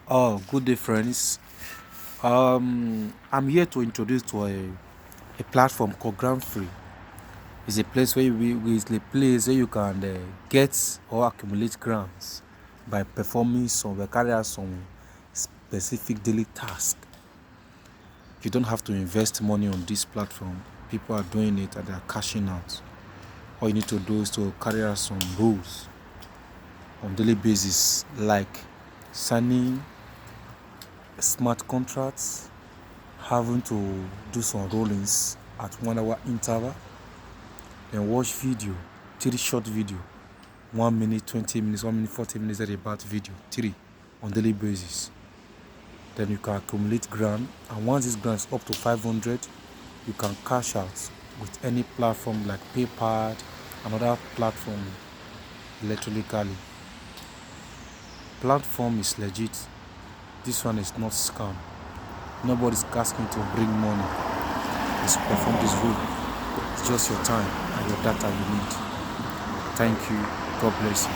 Oh, good day, friends. I'm here to introduce to a platform called Grant Free. It's a place it's a place where you can get or accumulate grants by performing by carry out some specific daily task. You don't have to invest money on this platform. People are doing it and they are cashing out. All you need to do is to carry out some rules on daily basis, like signing smart contracts, having to do some rollings at 1 hour interval, then watch video, three short video, 1 minute, 20 minutes, 1 minute, 40 minutes at about video, three on daily basis. Then you can accumulate grant, and once this grant is up to 500, you can cash out with any platform like PayPal, another platform electronically. Platform is legit. This one is not scam. Nobody's asking to bring money. Just perform this rule. It's just your time and your data you need. Thank you. God bless you.